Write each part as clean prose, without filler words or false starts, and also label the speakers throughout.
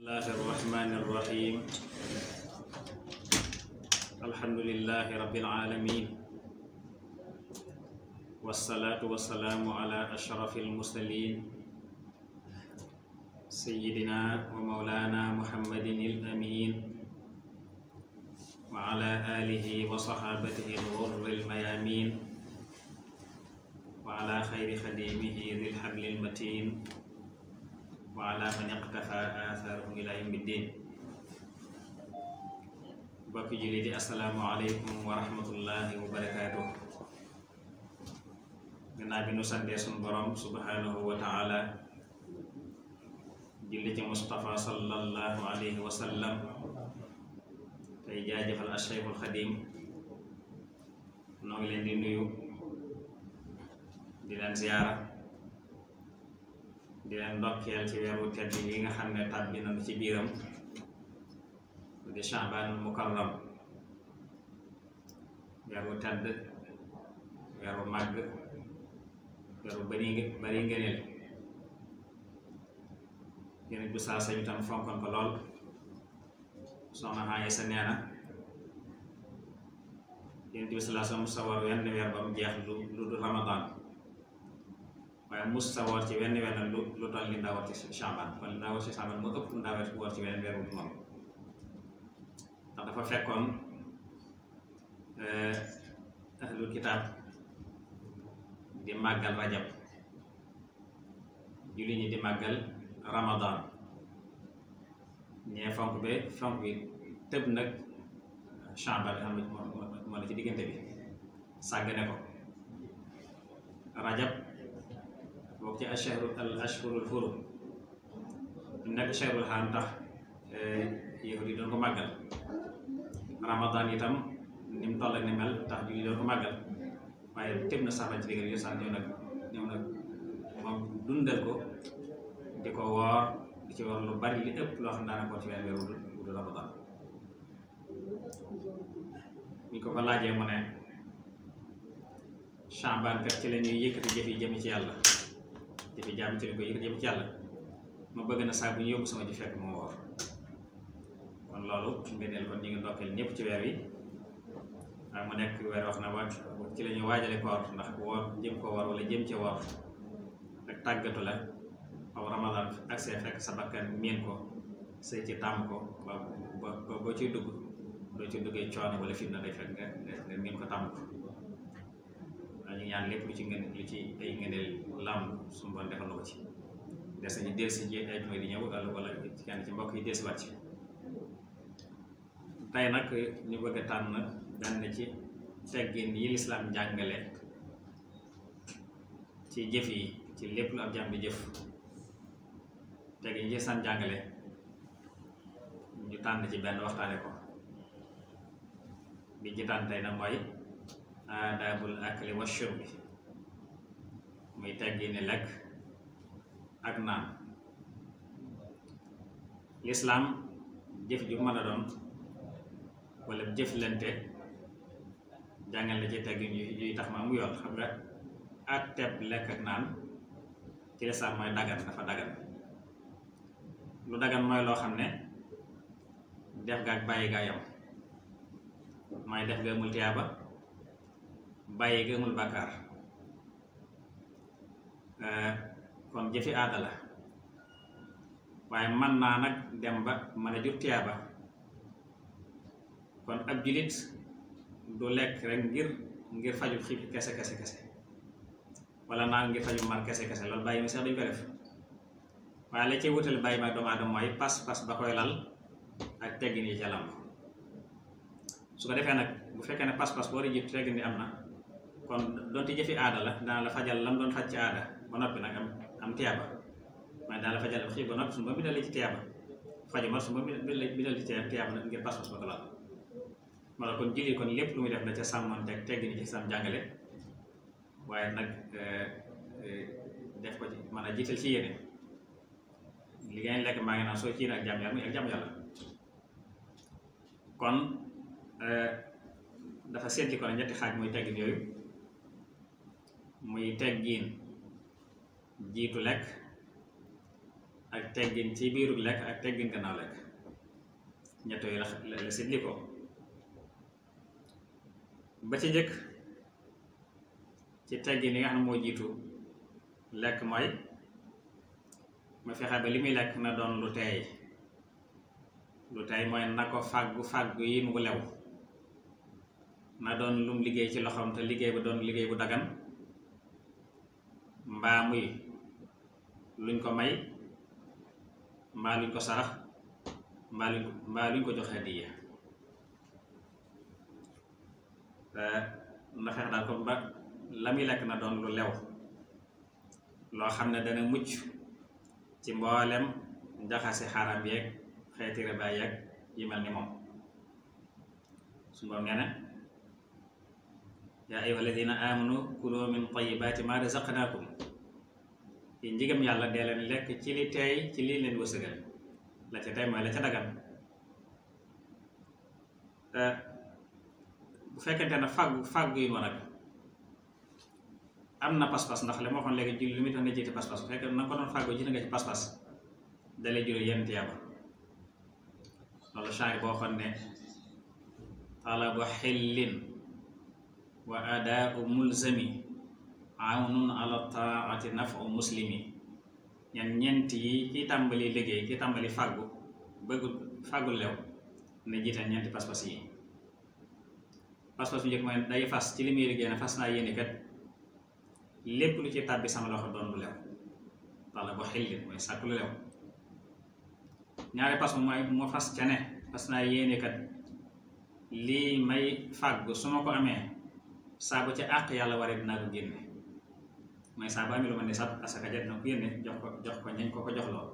Speaker 1: Bismillahirrahmanirrahim. Alhamdulillahi rabbil alamin. Wassalatu wassalamu ala asyrafil mursalin Sayyidina wa maulana Muhammadinil amin wa ala alihi wa sahabatihi al-ghurril mayamin wa ala khairi khadimihi dhil hablil matin wa ala man iqtafa atharahum ila yawmiddin. Bokki julli di assalaamu alaykum wa rahmatullahi wa barakatuh. Gannaaw bi nu santee sunu borom subhanahu wa ta'ala, julli ci Mustafa sallallahu alayhi wa sallam, tey jaajëfal Cheikhul Xadim, noo ngi leen di nuyu, di leen ziyaara, di leen ndokkeel ci weeru tedd yi nga xam ne tàbbi nañu ci biiram di Sha'banul Mukarram, weeru tedd, weeru màgg, weeru bari ngëneel. Yonent bi saa sañu tam fonkoon ko lool. Soxna Aysa nee na Yonent bi sallallahu alayhi wa sallam sawar wenn weer ba mu jeex lu du Ramadan, waaye mus sa woor ci wenn weer lu toll li ndaa war ci Sha'ban, kon li ndaa war ci Sha'ban moo ëpp ndaa war ci wenn weer bu moom. ndax dafa fekkoon ahlul kitaab di màggal rajab, julli ñi di màggal Ramadan, ñee fonk bi tëb nag Sha'ban bi xam ne moo la ci diggante bi sàggane ko. Rajab bokk ci ashhurul hurum, nekk shahrul haram tax yahud yi doon ko màggal. Ramadan itam ni mu toll ak ni mel tax julli doon ko màggal, waaye tëb na sax lañ ci diggal yu sax ñëw nag moom dundal ko, di ko woor, di ci woor lu bari li ëpp loo xam daana ko ci wenn weer wu du Ramadan. ñu ko laajee mu ne Sha'ban kat ci la ñuy yëkkati jëf yi jëm ci yàlla, jëfi jaam ci lañ ko yëkkati jëm ci yàlla, ma bëgg na saa bu ñu yóbbu sama ji fekk moo woor. kon loolu ngëneel, kon ñu ngi ndokkeel ñëpp ci weer wi, waaye mu nekk weer wax na waaj ci la ñuy waajale koor, ndax woor jëm ko woor wala jëm ci woor ak tàggatu la. aw Ramadan ak see fekk sa bakkan miin ko, sëy ci tàmm ko ba boo ciy dugg doo ci duggee coono wala fitna, day fekk nga miin ko tàmm ko. ñu ñaan lépp lu ci ay ngëneel làmb suñu bon defal na ko ci. des nañu dellusi ji ay mooy di ñëw wala kenn ci mbokk yi dellusiwaat ci. tey nag ñu bëgg a tànn benn ci teggin yi lislaam jàngale ci jëf yi, ci lépp lu ab jaam di jëf, teggin yi lislaam jàngale ñu tànn ci benn waxtaane ko. bi ci tànn tey nag mooy aadaabul akli wa shurbi, muy teggini lekk ak naan. lislaam jëf ju mën a doon wala jëflante jàngal la ci teggin yuy tax ma mu yoon. xam nga ak teb lekk ak naan ci lislaam mooy dagan, dafa dagan. lu dagan mooy loo xam ne def ga ak bàyyi gaa yam, mooy def ga amul tiyaaba, bàyyi ga amul bàkkaar. kon jëfi aada la, waaye mën naa nag dem ba mën a jur tiyaaba. kon ab julit du lekk rek ngir faju xiif kese wala naan ngir faju mar kese loolu bàyyi mi sax dañ ko def. waaye la ci wutale bàyyi ma doomu aadama mooy pas-pas ba koy lal ak teggin yi ca lam. su ko defee nag bu fekkee ne pas-pas boo di jiit teggin yi am na, kon donte jëfi aada la dana la fajal lam doon faj ci aada ba noppi nag am tiyaaba. waaye dana la fajal ab xiif ba noppi su ma bindal ci tiyaaba, faju mar su ma bindal ci tiyaaba nag ngir pas-pas ba ko lal. wala kon julli kon lépp lu muy def da ca sàmmoon teg teggin ci sam jàngale, waaye nag def ko ci mën a jiital ci yéene. li ngay lekk maa ngi naan soo ci yéene ak jàmm yàlla muy ak jàmm yàlla. kon dafa seeti kon ñetti xaaj muy teggin yooyu, muy teggin jiitu lekk, ak teggin ci biiru lekk ak teggin gannaaw lekk ñett yooyu la sidli ko ba ci njëkk ci teggin yi nga xam ne moo jiitu lekk mooy ma fexe ba li muy lekk na doon lu teey mooy na ko fàggu yi mu lew na doon lum liggéey ci loxoom te liggéey ba doon liggéey bu dagan mbaa muy luñ ko may mbaa luñ ko sarax mbaa luñ ko jox hadiya na fexe daal ko ba la muy lekk na doon lu lew loo xam ne dana mucc ci mboolem njaxasi xaram yeeg xeeti riba yeeg yi mel ni moom su moom nee na yaa ayyuha alladina amanu kulu min tayyibati ma razaqnakum yi njigam yàlla dee leen lekk ci li teey ci lii leen wërsëgal la ca tey mooy la ca dagan bu fekkente ne fàggu yi noonu nag am na pas-pas ndax li ma waxoon léegi julli li muy tax nga jiite pas-pas bu fekkee na nga ko doon fàggu jiite nga ci pas-pas dalee jure yenn tiyaaba loolu shaari boo xoon ne talabu xillin wa adaau mulzami awnun ala taati nafu muslimi ñeent yi ki tàmbali liggéey ki tàmbali fàggu fàggul lew ne jiite ñeenti pas-pas yi pas-pas bu njëkk mooy day fas ci li muy liggéey ne fas naa yéene kat lépp lu ci tàbbi sama loxo doon lu lew talabu xillin mooy sàkk lu lew ñaari pas mooy mu fas ca ne fas naa yéene kat lii may fàggu su ma ko amee saa bu ca àq yàlla waree dinaa ko génne mooy saa bu amee lu ma ne sab asaka ja dina ko génne jox ko ñañ ko jox loo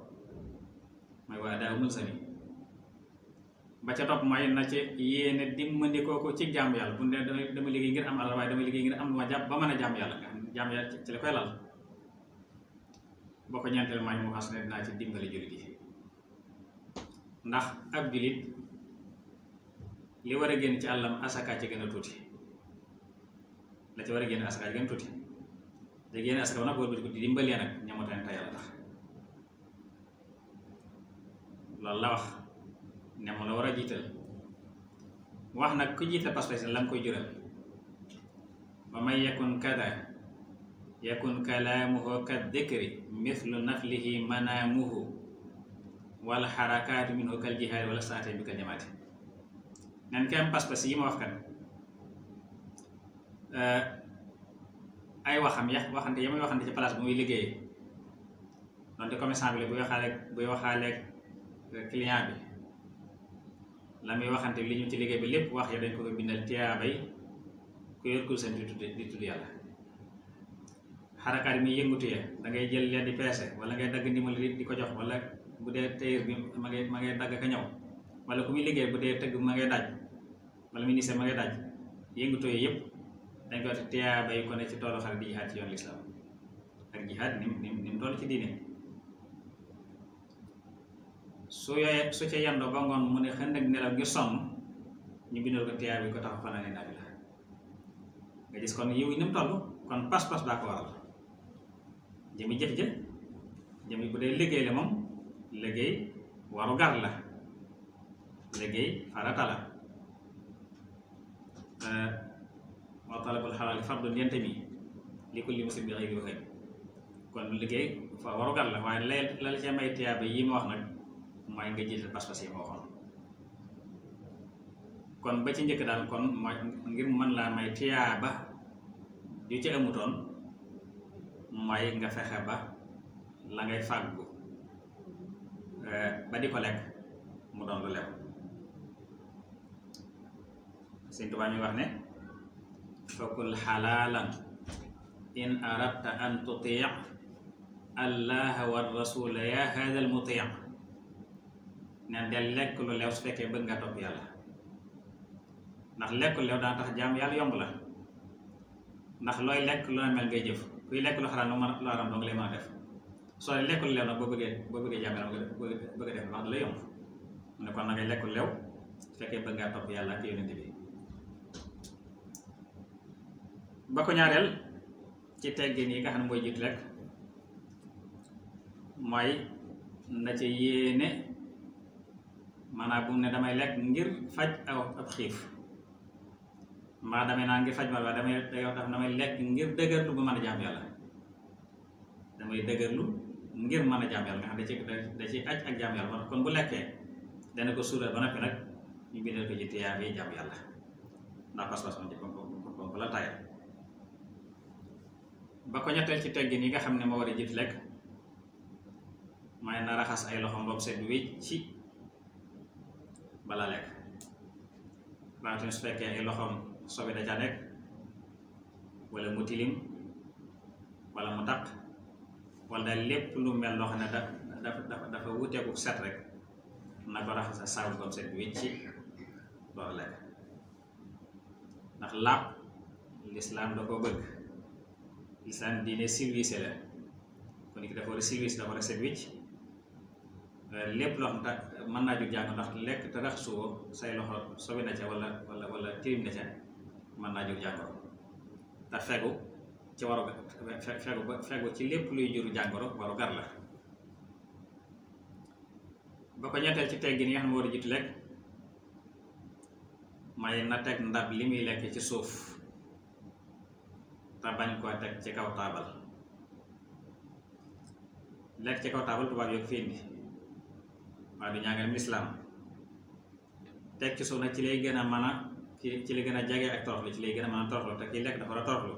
Speaker 1: mooy waa daa umul sami ba ca topp mooy na ci yéene dimbandikoo ko ci jaamu yàlla bu ne dama liggéey ngir am alal waaye dama liggéey ngir am lu ma jàpp ba mën a jaamu yàlla nga xam jaamu yàlla ci la koy lal boo ko ñeenteel mooy mu xas ne dinaa ci dimbali jullit yi ndax ab jullit li war a génn ci àllam asaka ci gën a tuuti la ci war a génn asaka ci gën a tuuti te génn asaka nag war ko di dimbalee nag ñamuteen te yàlla tax loolu la wax ne mu la war a jiital wax nag ku jiital pas-pas la nga koy jural ba may yakun kada yakun kalaamuhu kad dikri mithlu naflihi manaamuhu wala xarakaatu minhu kal jihaad wala saate bi kal jamaati nen ki am pas-pas yi ma wax kat ay waxante ya muy waxante ci place bu muy liggéeyee donte commerçant bi la buy waxaaleeg client bi la muy waxante li ñu ci liggéey bi lépp wax ya dañ ko bindal tiyaabay ku yor kurusam di tudd yàlla xarakaat yi muy yëngutu ya da ngay jël leen di peese wala ngay dagg ndimbal di ko jox wala bu dee tailleur bi ma ngay dagg ka ñëw wala ku muy liggéey bu dee tëgg ma ngay daaj wala ministère ma ngay daaj yëngutoo yi yëpp dañ ko tiyaabay ko ne ci toolu xare di jihaad ci yoon lislaam ak jihaad ni mu toll ci diine su ca yendoo ba ngoon mu ne xënd ak nelaw ngir sonn ñu bindal ko tiyaabay ko tax fanaane naafila nga gis kon yiw yi ni mu toll kon pas-pas baa ko waral jëmi jëf ja jëmi bu dee liggéey la moom liggéey waru gar la liggéey farata la wa talabul xalaali fardun yantami li kulli muslim bi xëy waxee kon liggéey fa waru gar la waaye la la ca may tiyaaba yi ma wax nag mooy nga jiital pas-pas yi ma waxoon kon ba ci njëkk daal kon mooy ngir mën laa may tiyaaba yu ci amutoon mooy nga fexe ba la ngay fàggu ba di ko lekk mu doon lu lew Sëñ Tuubaa mi wax ne fakul xalaalan in aradta an tuti' allaha wa rasula ya hada al muti' neen del lekk lu lew su fekkee bëgg nga topp yàlla ndax lekk lu lew daan tax jaam yàlla yomb la ndax looy lekk lu na mel ngay jëf kuy lekk lu xaraam lu xaraam dong lay mën a def soo dee lekk lu lew nag boo bëggee jaam yàlla bëgg a def wax da lay yomb mu ne kon na ngay lekk lu lew su fekkee bëgg ngaa topp yàlla ak yonent bi ba ko ñaareel ci teggin yi nga xam ne mooy jiitu lekk mooy na ci yéene maanaam bu mu ne damay lekk ngir faj ab xiif mbaa damay naan ngir faj ma waaye damay lekk ngir dëgërlu bu mën a jaam yàlla damay dëgërlu ngir mën a jaam yàlla nga xam da ci aj ak jaam yàlla moo tax kon bu lekkee dana ko suural ba noppi nag ñu bindal ko ci tiyaab yi jaam yàlla ndax pas-pas moom ci ko la tayal ba ko ñetteel ci teggin yi nga xam ne moo war a jiit lekk may na raxas ay loxo mboobu set wécc ci bala lekk rawatina su fekkee ay loxoom sobe da ca nekk wala mu tilim wala mu taq wala daal lépp lu mel loo xam ne dafa wuteeku set rek na ko raxas ak saabu bam set wécc ci door lekk ndax laab lislaam da koo bëgg lislaam diine civilisé la kon ki dafa war a civilisé dafa war a set wécc lépp loo xam ne mën naa jóg jàng ndax lekk te raxasuwoo say loxo sobe na ca wala tilim na ca mën naa jóg jàngoro te fegu ci waru fegu ci lépp luy juru jàngoro waru gar la ba ko ñetteel ci teggin yi nga xam ne war a jiitu lekk may na teg ndab li muy lekk ci suuf te bañ koo teg ci kaw taabal lekk ci kaw taabal tubaab yoo ko fi indi waaye du ñaangal lislaam teg ci suuf nag ci lay gën a mën a ci lay gën a jege ak toroxlu ci lay gën a mën a toroxlu te kii lekk dafa war a toroxlu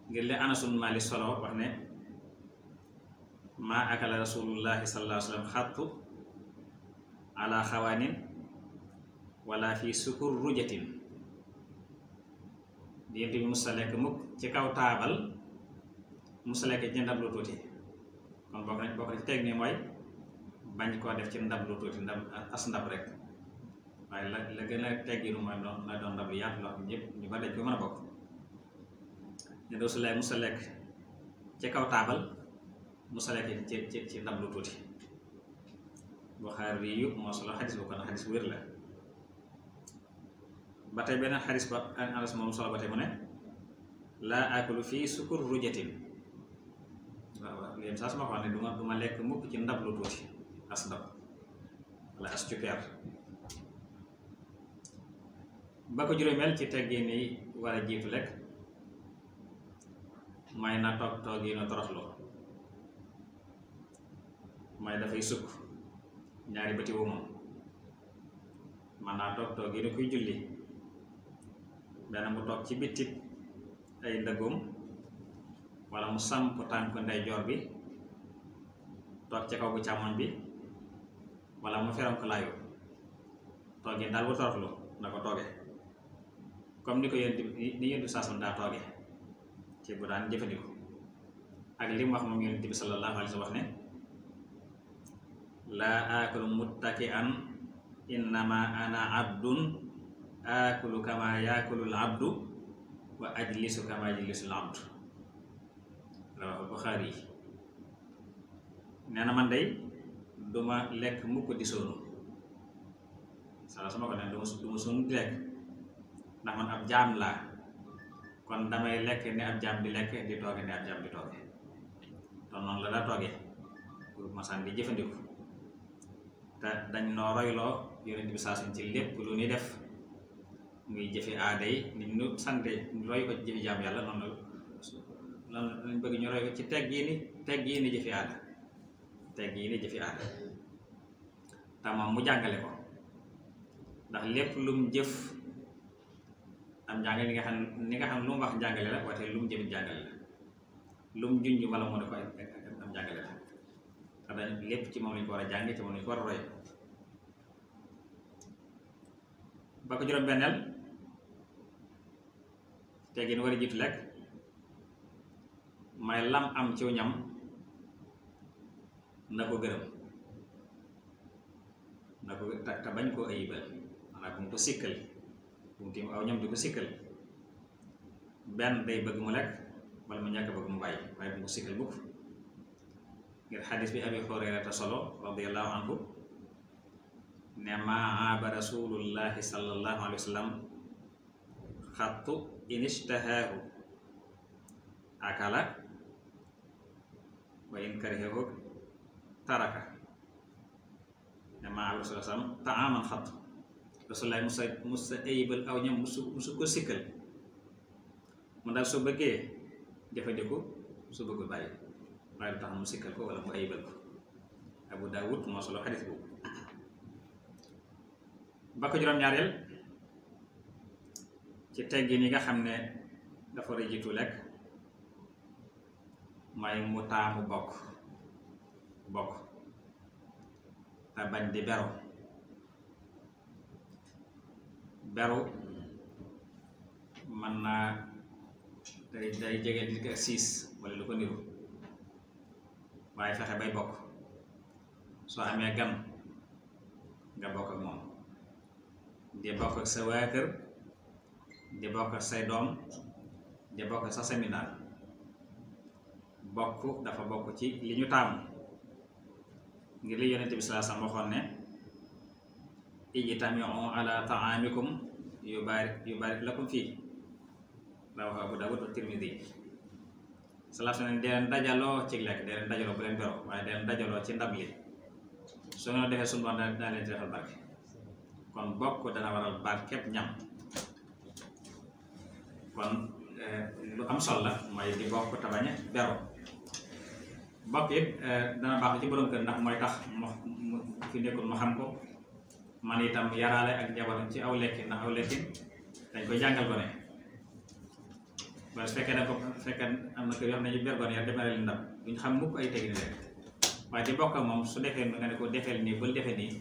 Speaker 1: ngir li Anas ibn Maalik solo wax ne maa akala rasulullahi sallallahu alayhi wa sallam xattu ala xawaanin wala fi sukur rujatin diggante bi musa lekk mukk ci kaw taabal musa lekk ci ndab lu tuuti kon bokk na ci teg nii mooy bañ koo def ci ndab lu tuuti as ndab rek waaye la gën a tegginu mooy na doon ndab lu yaatu loo xam ñëpp ñu ba dañ ko mën a bokk ne Rasulullah musa lekk ci kaw taabal musa lekk ci ndab lu tuuti Buxaari yu moo solo xadis bu kon xadis bu wér la ba tey beneen xadis ba Anas moom solo ba tey mu ne laa akulu fii sukur rujatin waaw léegi saa su ma ko wax ne du ma lekk mukk ci ndab lu tuuti as ndab wala as cupeer ba ko juróomeel ci teggin yi war a jiitu lekk may na toog yi na toroxlu may dafay sukk ñaari bëti wu moom man naa toog yi na kuy julli benn mu toog ci bitit ay ndëggum wala mu samp tànk ndeyjoor bi toog ci kaw bu càmmoñ bi wala mu feram ko laayu toog yi daal bu toroxlu na ko tooge comme ni ko yéen di saasam daa tooge ci bu daan jëfandikoo ak li mu wax moom yonent bi sallallahu alayhi wa sallam wax ne laa aakulu muttaki'an innama ana abdun aakulu kama yaakulul abdu wa ajlisu kama yajlisul abdu rawahu Buxaari yi nee na man day duma lekk mukk di sonu sama ko ne duma sonu di lekk ndax man ab jaam laa kon damay lekk ne ab jaam di lekk di tooge ne ab jaam di tooge ton noonu la daa tooge pour masaan di jëfandiku te dañ noo royloo yonent bi saasuñ ci lépp lu ñuy def muy jëfi aada yi ni ñu sante roy ko ci jëfi jaam yàlla noonu lañ bëgg ñu roy ko ci teg yi ni jëfi aada te moom mu jàngale ko ndax lépp lum jëf am jàngale ni nga xam lu mu wax jàngale la waaye lu mu jëf jàngale la lu mu junj wala moo ne ko am jàngale la te dañ lépp ci moom lañ ko war a jànge ci moom lañ ko war a roy ba ko juróom-benneel teggin war a jiitu lekk may lam am ciw ñam na ko gërëm na ko te bañ koo ayibal maanaam bu mu ko sikkal bu mu tiim aw ñam di ko sikkal benn day bëgg mu lekk wala mu ñàkk bëgg mu bàyyi waaye bu mu ko sikkal bukk ngir xadis bi Abi Hurayrata solo radiyallahu anhu ne maa aaba rasulullahi sallallahu alayhi wa sallam xattu inistahaahu akala wa in karihahu taraka ne maa rasul sallam taaman xat rasulaay musa ayibal aw ñam musu ko sikkal mu daal su bëggee jëfandikoo su bëggul bàyyi waaye lu tax mu sikkal ko wala mu ayibal ko Abu Daawud moo solo xadis boobu ba ko juróom-ñaareel ci teggin yi nga xam ne dafa war a jiitu lekk mooy mu taamu bokk te bañ di beru mën naa day jege nit ki ak siis wala lu ko niru waaye fexe bay bokk soo amee gan nga bokk ak moom di bokk ak sa waa kër di bokk ak say doom di bokk ak sa séminaire bokk dafa bokk ci li ñu taamu ngir li Yonent bi sallallahu alayhi wasallam waxoon ne ijtami'u ala ta'amikum yubarik lakum fii rawahu Abu Dawud wa Tirmidhi sallallahu alayhi wasallam dee leen dajaloo ci lekk dee leen dajaloo bu leen beroo waaye dee leen dajaloo ci ndab li su ngeen defee suñu daa leen ci defal barke kon bokk dana waral barkeb ñam kon lu am solo la mooy di bokk te bañ a beroo bokk it dana baax ci borom kër ndax mooy tax mu fi nekkul mu xam ko man itam yaraale ak njabootam ci aw lekkin ndax aw lekkin dañ koy jàngal gone wala su fekkee da ko fekkee am na kër yoo xam ne ñu ber gone yar demee leen ndam duñ xam mukk ay tegin rek waaye di bokk ak moom su defee nga ne ko defeel nii bul defee nii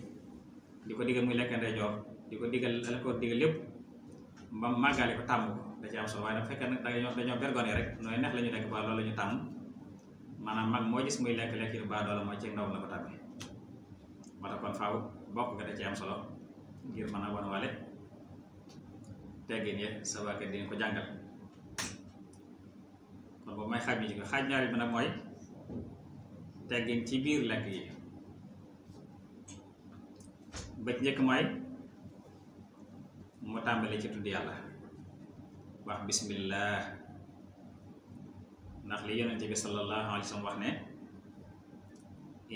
Speaker 1: di ko digal muy lekk ndeyjoor di ko digal la ko digal lépp ba màggaale ko tàmm ko da ci am solo waaye nag fekkee nag dañoo ber gone rek nooy neex la ñu lekk ba loolu la ñu tàmm maanaam mag moo gis muy lekk yu baa doola mooy ci ndaw la ko tàmmee moo tax kon faaw bokk nga da ci am solo ngir mën a wan wale teggin ye sa waa kër dinañ ko jàngal kon boobu may xaaj bi ci ko xaaj ñaari bi nag mooy teggin ci biir lekk yi ba ci njëkk mooy mu tàmbali ci tudd yàlla wax bismillah ndax li Yonent bi sallallahu alayhi wa sallam wax ne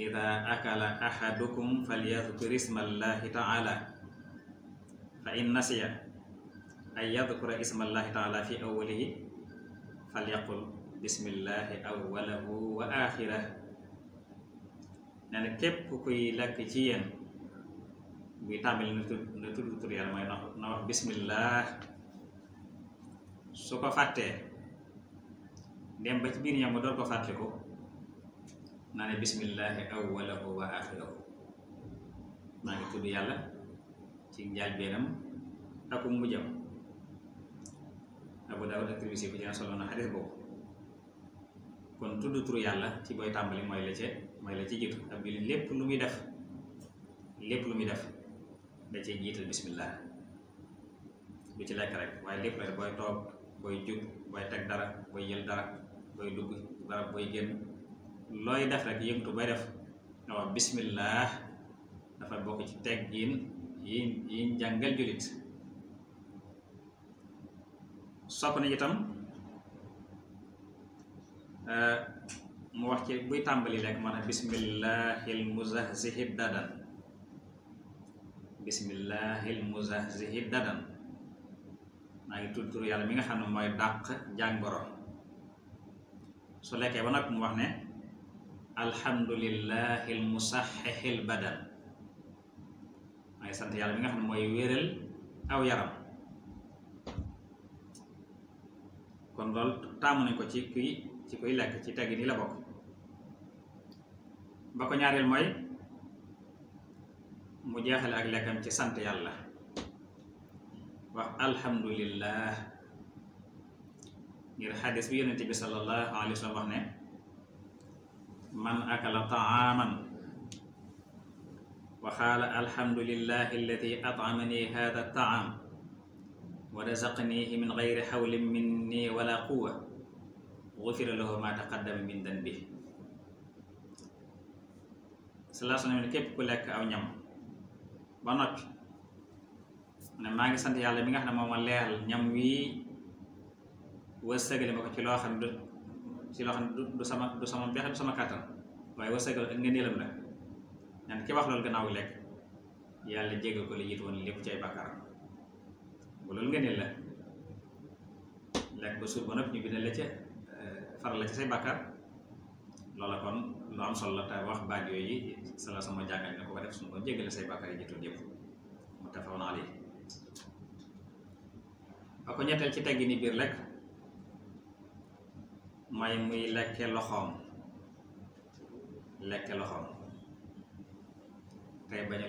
Speaker 1: ida akala ahadukum falyadhkur ismallahi ta'ala fa in nasiya ay yadhkura ismallahi ta'ala fi awwalihi falyaqul bismillahi awwalahu wa axirah nee na képp kuy lekk ci yéen buy tàmbali na tudd tur yàlla mooy na wax bismillah su ko fàttee dem ba ci biir ñam door ko fàttaliku naa ne bismillahi awwalahu wa axirahu maa ngi tudd yàlla ci njëlbéenam ak mujjam Abu Dawud ak Tirmisi ko ci na solo na xadis boobu kon tudd turu yàlla ci booy tàmbali mooy la ci jiitu ab bi lépp lu muy def da cee jiital bismillah du ci lekk rek waaye lépp rek booy toog booy jug booy teg dara booy jël dara booy dugg dara booy génn looy def rek yëngatu booy def nga wax bismillah dafa bokk ci teggin yi jàngal jullit sopp na itam mu wax ci buy tàmbali lekk maanaam bismillahil muzahzihi dadan maa ngi tudd turu yàlla mi nga xam ne mooy dàq jàngoro su lekkee ba nag mu wax ne alhamdulillahil musahhihil badan maa ngi sant yàlla mi nga xam ne mooy wéral aw yaram kon loolu taamu nañ ko ci kuy lekk ci tegg ni la bokk ba ko ñaareel mooy mu jeexale ak lekkam ci sant yàlla wax alhamdulillah ngir xadis bi Yonent bi sallallahu alayhi wa sallam wax ne man akala taaman wa qaala alhamdulillahi alladi at'amani hada taam wa razaqanihi min gayri hawlin minni wala quwwa gufira lahu ma taqaddama min danbi sallallahu alayhi wa sallam ne képp ku lekk aw ñam ba noppi ne maa ngi sant yàlla mi nga xam ne moom ma leeral ñam wii wërsëgale ma ko ci loo xam ne du sama pexe du sama kàttan waaye wërsëgal ak ngëneelam la nen ki wax loolu gannaaw lekk yàlla jéggal ko li jiitu woon lépp ci ay bàkkaaram bu loolu ngëneel la lekk ba suur ba noppi ñu bindal la ca faral la ci say bàkkaar loola kon lu am solo la te wax baat yooyu sala sama jàngal ne ko def suñu ko jéggale say bàkkaar yi jiitu yëpp mu tafawoon ali ba ko ñetteel ci teggi ni biir lekk mooy muy lekke loxoom tey bañ a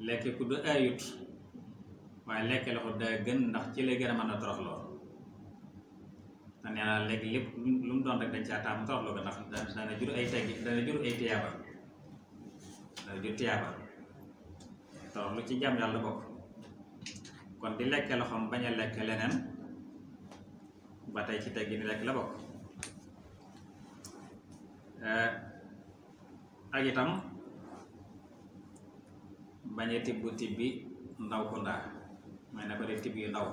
Speaker 1: lekke kudd ayut waaye lekke loxo daa gën ndax ci lay gën a mën a toroxloo te nee naa léegi lépp lu mu doon rek dañ caa taamu toroxloo ko ndax dana jur ay teggi dana jur ay tiyaaba toroxlu ci jàmm yàlla bokk kon di lekke loxoom bañ a lekke leneen ba tey ci teggi ni lekk la bokk ak itam bañ a tibb tibbi ndaw ku ndaa mooy na ko def tibb yu ndaw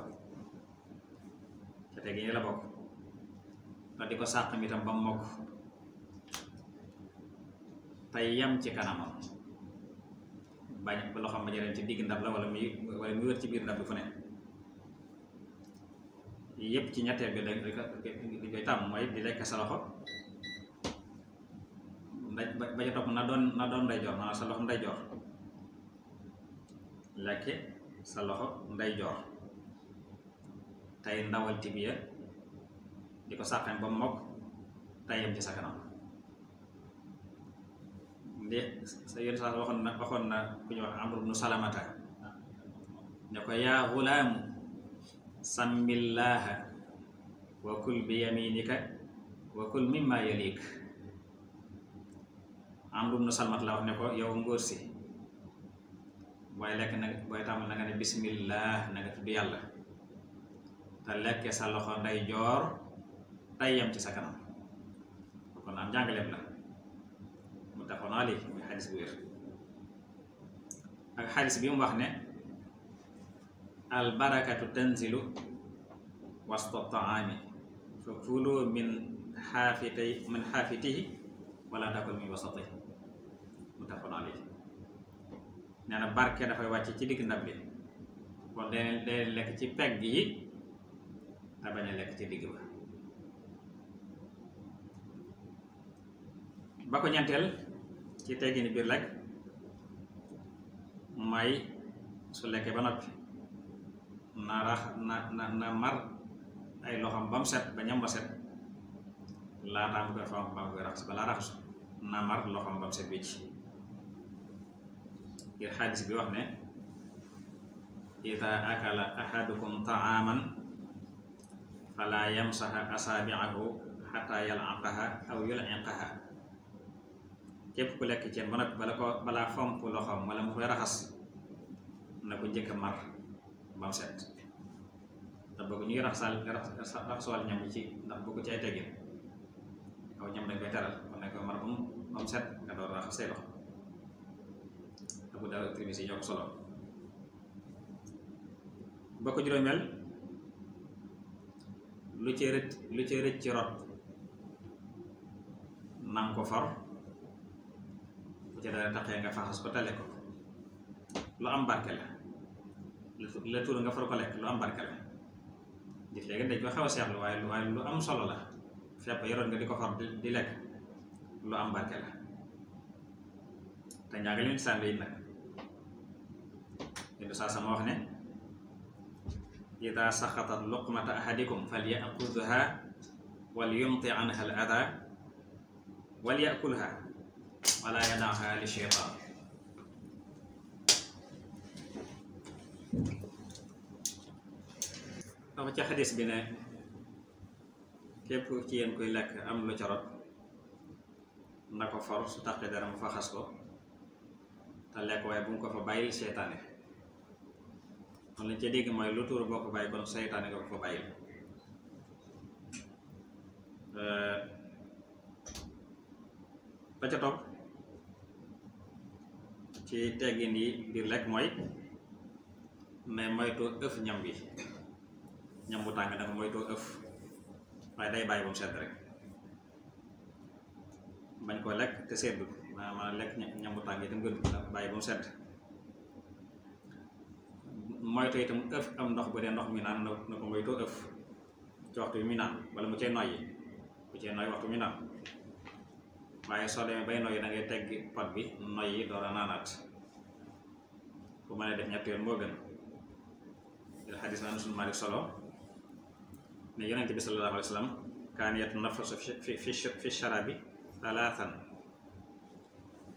Speaker 1: ci teggi ni la bokk te di ko sàq mi itam ba mu mokk tey yam ci kanamam bañ ba loxoom bañ a dem ci digg ndab la wala muy wër ci biir ndab bi fu ne yëpp ci ñetteel bi dañ koy tàmm mooy di lekk sa loxo ba ca topp na doon ndeyjoor maanaam sa loxo ndeyjoor lekke sa loxo ndeyjoor tey ndawal tibiya di ko sàqam ba mokk tey yem ci sa kanam ndi sa yéen sa waxoon na ku ñu wax Amru ibnu Salamata ne ko yaa xulaamu sàmmillaaha wa kul bi yaminika wa kul mimma yalik Amru ibnu Salamata la wax ne ko yow ngóor si booy lekk nag booy tàmbal na nga ne bismillah na nga tudd yàlla te lekke sa loxo ndeyjoor tey yem ci sa kanam kon am njàngaleem la mu taxoon ali muy xadis bu wér ak xadis bi mu wax ne al barakatu tanzilu wasta taami fa kulu min xaafitihi wala takul min wasati mu taxoon ali nee na barke dafay wàcc ci digg ndab li kon day lekk ci pegg yi te bañ a lekk ci digg ba ko ñeenteel ci teggini biir lekk may su lekkee ba noppi na mar ay loxam ba mu set ba ñam ba set laataa mu koy fa ba mu koy raxas balaa raxasu na mar loxam ba mu set wicc ngir xadis bi wax ne ida akala ahadukum taaman fala yamsaha asaabiahu xata yalaqaha aw yulaqaha képp ku lekk ceen ba noppi balaa fomp loxoom wala mu koy raxas na ko njëkk a mar ba mu set te bëgg ñuy raxasuwal ñam ci ndax bëgg ci ay teggin aw ñam dañ koy teral kon nañ koy mar ba mu set nga door raxas say loxo te bu daal Tirmisi ñoo ko solo ba ko juróomeel lu ci rëcc ci rot nang ko for bu ci dara taxee nga faxas ko tale ko lu am barke la tuur nga for ko lekk lu am barke la gis léegi dañ ko xaw a seexlu waaye lu am solo la fepp yoroon nga di ko for di lekk lu am barke la te njàngale mi sànni yi nag yéen saa sama wax ne ida saxatat luqmata ahadikum falyaxudha wal yumti anha al ada wal yakulha wala yadaha li shaytan dafa ci xadis bi ne képp ci yéen koy lekk am lu corot na ko for su taqee dara mu faxas ko te lekk waaye bu mu ko fa bàyyil seytaane kon lañ ca dégg mooy lu tuur boo ko bàyyi kon seytaane nga ko fa bàyyil ba ca topp ci teggin yi biir lekk mooy mais moytoo ëf ñam bi ñam bu tàng dafa moytoo ëf waaye day bàyyi ba mu sedd rek bañ koo lekk te seddu ma lekk ñam bu tàng itam gën bàyyi ba mu sedd. moytu itam ëf am ndox bu dee ndox mi naan na ko moytoo ëf ci waxtu bi muy naan wala mu cee noyyi bu cee noyyi waxtu mi naan waaye soo demee bay noyyi da ngay teggi pot bi noyyi door a naanaat bu mën a def ñetti yoon moo gën. xadis na suñu Maalik solo ne yonente bi sallallahu alayhi wa sallam kaan yatanaffasu fi sharabi talaatan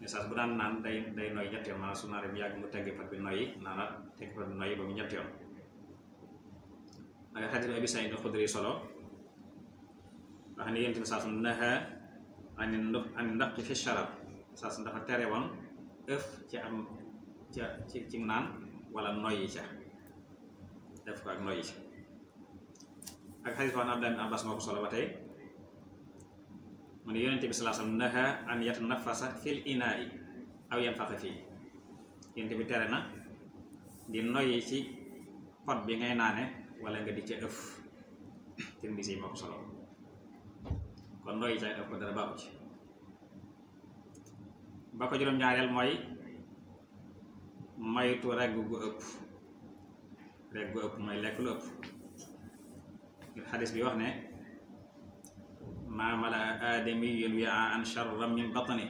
Speaker 1: ne saas bu daan naan day noyyi ñetti yoon maanaam su naanee bu yàgg mu teggi pot bi noyyi naanaat teggi pot bi noyyi ba mu ñetti yoon. ak xadis bi Abi Saïd al-Xudri solo wax ne yonente bi saas naha ani ndafqi fi sharab saas dafa tere woon ëf ci am ci naan wala noyyi ca def ko ak noyyi ca. ak xadis wax na Abdullah ibn Abbas moo ko solo ba tey mu ne yonente bi sallallahu alayhi wasallam naha an yatanafasa fil inaa'i aw yanfaxa fii yonente bi tere na di noyyi ci pot bi ngay naane wala nga di ca ëf. Tirmisi yi moo ko solo kon noyyi ca ëf ko dara baaxu ci. ba ko juróom-ñaareel mooy maytu regg gu ëpp. regg gu ëpp mooy lekk lu ëpp ngir xadis bi wax ne maa mala aadamiyyun wi'aan sharran min batni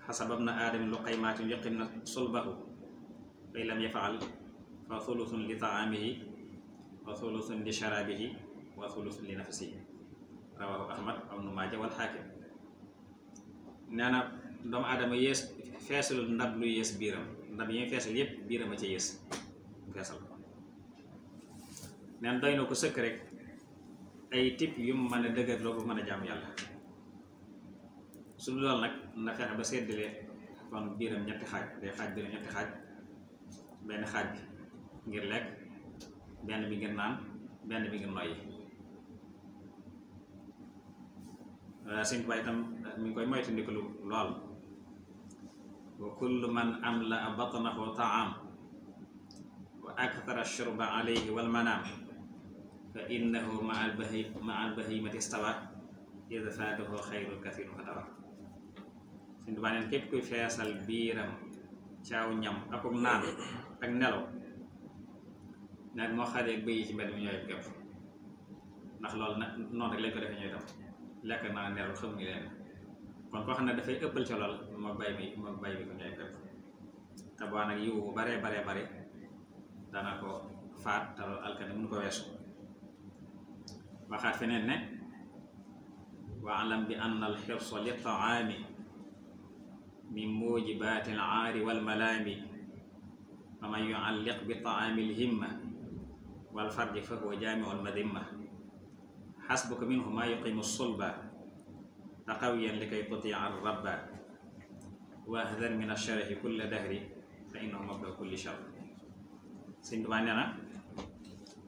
Speaker 1: xasaba ibna aadami luqaymaatin yuqimna sulbahu fa in lam yaf'al fa thuluthun li ta'aamihi wa thuluthun li sharaabihi wa thuluthun li nafsihi rawaahu Ahmad wa Ibnu Maaja wal Haakim. nee na doomu aadama yées feesalul ndab lu yées biiram ndab yi ñuy feesal yépp biiram a ca yées feesal ko. neen doy na ko sëkk rek ay tip yu mu mën a dëgër loo ko mën a jaamu yàlla. su dul loolu nag na fexe ba séddale kon biiram ñetti xaaj day xaaj biiram ñetti xaaj benn xaaj bi ngir lekk benn bi ngir naan benn bi ngir noyyi. Sëñ Tuubaa itam mi ngi koy moytandiku lool wa kullu man amla batnahu ta'am wa akthara shurba alayhi wal manam fa innahu ma'a al-bahimati istawa idha faatahu khayrun kathirun fatawa. Sëñ Tuubaa neen képp kuy feesal biiram caaw ñam akuk naan ak nelaw nag moo xaree bëy ci mbedd mi ñooy képp ndax loolu nag noonu rek lañ ko defee ñooy tam lekk naa nelaw xamuñu leen. kon koo xam ne dafay ëppal ci lool moo bay bi ko ñooy képp te boo nag yiw bu baree bare dana ko faat te loolu alkane mënu ko weesu. waxaat feneen ne wa alam bi anna al xirsa li taami min mujibaati al aari wal malaami wa man yualliq bi taami al himma wal farji fa huwa jaamiu al madimma xasbuka minhu ma yuqimu sulba taqawiyan li kay tutia ar rabba wahdar min asharahi kulla dahri fa innahu mabda kulli shar. Sëñ Tuubaa nee na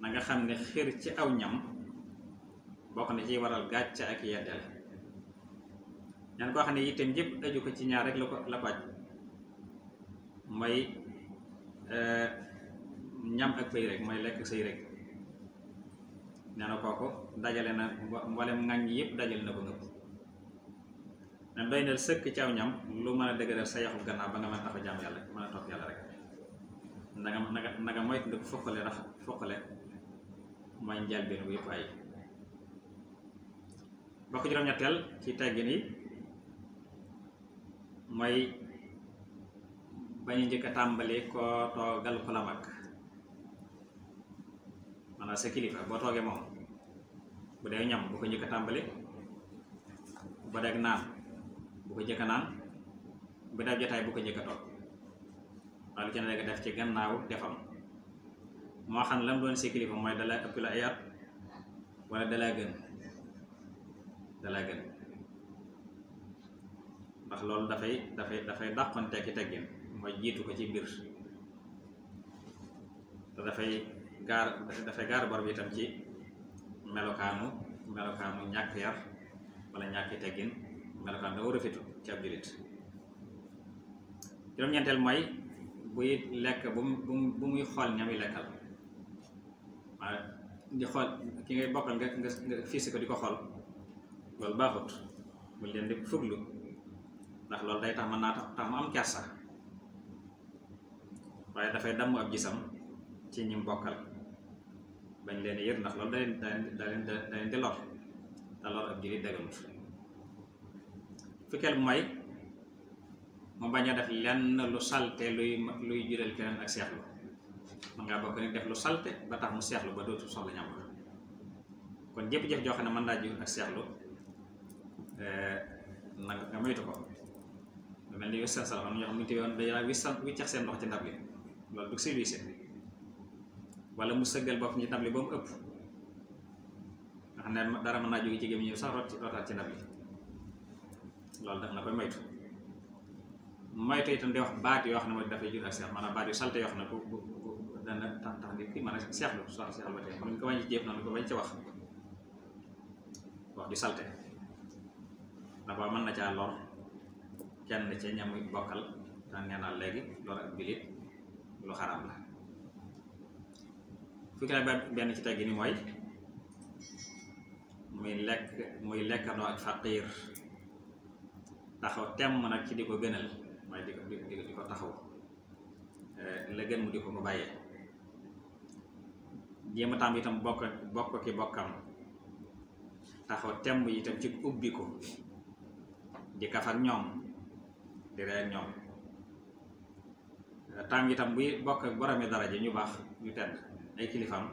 Speaker 1: nga xam ne xir ci aw ñam bokk na ciy waral gàcce ak yeddeel. ñaan koo xam ne itam yëpp aju ko ci ñaar rek la ko aj mooy ñam ak pëy rek mooy lekk sëy rek. nee na kooku dajale na mboolem ngañ yëpp dajale na ko ngëpp. nen doy na sëkk ci aw ñam lu mën a dëgëral sa yaxu gannaaw ba nga mën a tax a jaam yàlla mën a topp yàlla rek. nanga moytu ndëkk foqale ndax foqale mooy njaal benn bu yëpp ay. bokk juróom-ñetteel ci teggin yi mooy bañu njëkk a tàmbali koo toogal ku la mag maanaam sa kilifa boo toogee moom bu dee ñam bu ko njëkk a tàmbali bu dee naan bu ko njëkk a naan bu dee jotaay bu ko njëkk a toog waaye lu ci ne nga def ci gannaaw defam moo xam lam doon sa kilifa mooy dalaa ëpp la ay at wala dalaa gën ndax loolu dafay dàqonte ki teggin mooy jiitu ko ci mbir te dafay gaar bor bi itam ci melokaanu ñàkk yar wala ñàkki teggin melokaan da war a fitu ci ab jullit. juróom-ñeenteel mooy buy lekk bu muy xool ñami lekkal waaye di xool ki ngay bokkal nga fiisi ko di ko xool loolu baaxut bu leen di fuglu ndax loolu day tax mën naa tax mu am kersa waaye dafay damm ab gisam ci ñim bokkal bañ leen yër ndax loolu da leen di lor te lor ab jullit daganut fukkeel bu mooy mu bañ a def lenn lu salte luy jural keneen ak seexlu man ngaa bokk ni def lu salte ba tax mu seexlu ba dootu soxla ñam kon jëpp-jëf joo xam ne mën naa jur ak seexlu nag nga moytu ko lu mel ni wis-sal sala am ñoo xam ne te yoon day wiccax seen ndox ci ndab li loolu du civilisé wala mu sëggal bopp ñi ndab li ba mu ëpp nga xam ne dara mën naa jóge ci gémmiñ ñëw sax rotaat ci ndab li loolu daf na koy moytu itam di wax baat yoo xam ne mooy dafay jur ak seex maanaam baat yu salte yoo xam ne bu dana tax nit ki mën a seexlu seexlu ba tey mën nga ko wàññi ci jëf noonu ko bañ ci wax di salte ndax waa mën na caa lor kenn ca ñamuy bokkal daan nee naa léegi lor ak bilit lu xaraam la fukki la benn ci teggi ni mooy muy lekkandoo ak faqiir taxaw temm nag ci di ko gënal mooy di ko taxaw la gën mu di ko ko bàyyee jéem a tàmm itam bokk ki bokkam taxaw temm itam ci ubbi ko di kaf ak ñoom di ree ak ñoom tàmm itam buy bokk ak boromi daraja ñu baax ñu tedd ay kilifaam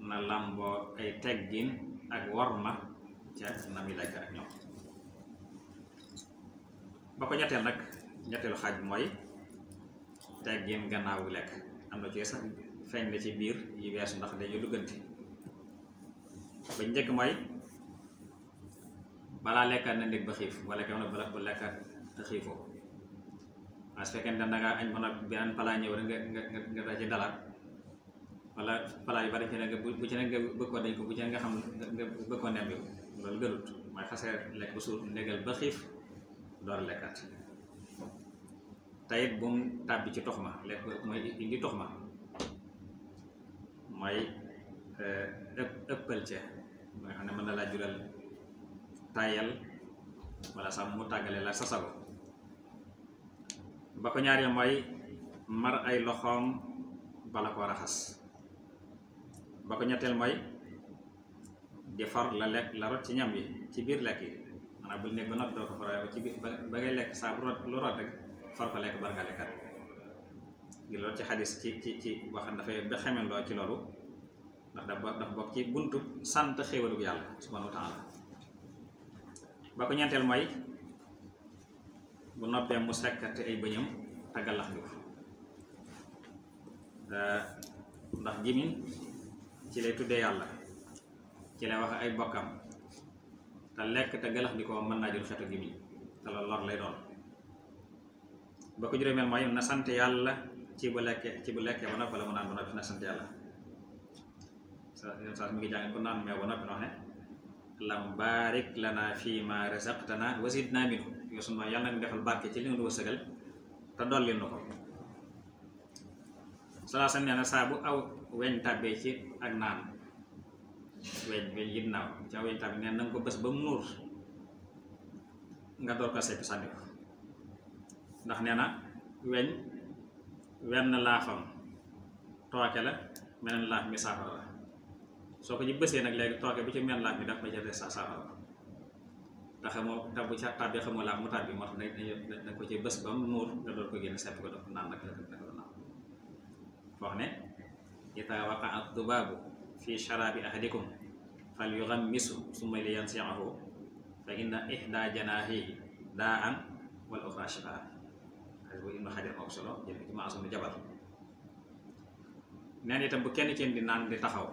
Speaker 1: na làmboo ay teggin ak worma ca na muy lekk ak ñoom ba ko ñetteel nag ñetteelu xaaj bi mooy teggin gannaaw lekk am na ci sax feeñ na ci biir yi weesu ndax dañuy dugganti ba njëkk mooy balaa lekkaat na ndég ba xiif wala kenn bala bu lekkaat te xiifoo waaye su fekkee ne dangaa añ mën a beneen palaa ñëw rek nga da ci dalaat wala palaa yu bari ci ne nga bu ci ne nga bëgg ko dañ ko bu ci ne nga xam nga bëgg ko nembi loolu gënut mooy xasee lekk ba suur ndégal ba xiif door lekkaat tayit bu mu tàbbi ci tox ma lekk mooy indi tox ma mooy ëppal ca nga xam ne mën na laa jural tayal wala sax mu tàggale la sa sago ba ko ñaareel mooy mar ay loxoom bala ko raxas ba ko ñetteel mooy di far la lekk la rot ci ñam yi ci biir lekk yi maanaam bul nekk ba noppi doo ko faral ci biir ba ngay lekk saa bu rot lu rot rek far ko lekk bar nga lekkat ngir loolu ci xadis ci waxam dafay ba xamee loo ci loolu ndax dafa bokk ci buntu sant xéewalu yàlla subhanahu wa taala ba ko ñeenteel mooy bu noppee mu sekkati ay bëñam tàggalax bi ndax jimiñ ci lay tuddee yàlla ci lay wax ay bokkam te lekk te galax di ko mën naa jël xeetu gimiñ te loolu lor lay doon ba ko juróomeel mooy na sant yàlla ci bu lekkee ba noppi la mu naan ba noppi na sant yàlla sa mi ngi jàng ko naan meew ba noppi wax ne lam barik lana fii ma razaqtana wa zidna minhu yow sunu yàlla nag defal barke ci li nga wërsëgal te dolli nu ko salaa sam nee na saa bu aw weñ tàbbee ci ak naan weñ yit naaw ci aw weñ tàbbee nee na nga ko bës ba mu nuur nga door ko seppi sànni ko ndax nee na weñ wenn laafam tooke la meneen laaf mi saafara la soo ko ci bësee nag léegi tooke bu ci men laaf mi daf ba ca des saafara te xamoo te bu ca tàbbee xamoo laaf mu tàbbi moo tax da ko ci bës ba mu nuur nga door ko génn seppi ko def naan nag wax ne idaa waqa'a ad-dubaabu fi sharaabi ahadikum falyughammisu summa liyansi'ahu fa inna ihdaa janaahihi daa'an wal uxraa shifaa xadis boobu Ibnu Hajar moo ko solo jël ci Ma'sum Jabal neen itam bu kenn ci di naan di taxaw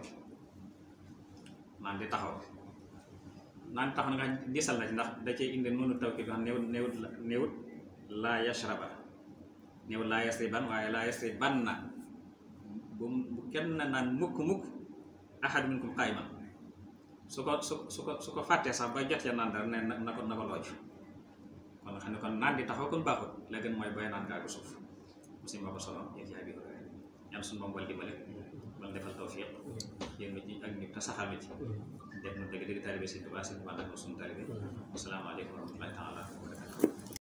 Speaker 1: naan taxaw nga disal na ci ndax da cee indi noonu taw ki xam néewut laa yashraba néewut laa yasriban waaye laa yasribanna bu kenn naan mukk ahad minkum qaa'iman su ko fàttee sax ba jot ya naan dara ne na ko looj kon nga xam ne kon naan di taxaw kon baaxul la gën mooy booy naan gaa ko suuf musim ba ko solo yéen yaay bi ñaan suñu moom wal dimbale wala defal tawfiq yéen nit ñi ak ñi te saxal nit def na dëgg taalibe Sëñ Tuubaa Sëñ Tuubaa ak suñu taalibe asalaamaaleykum wa rahmatullahi taala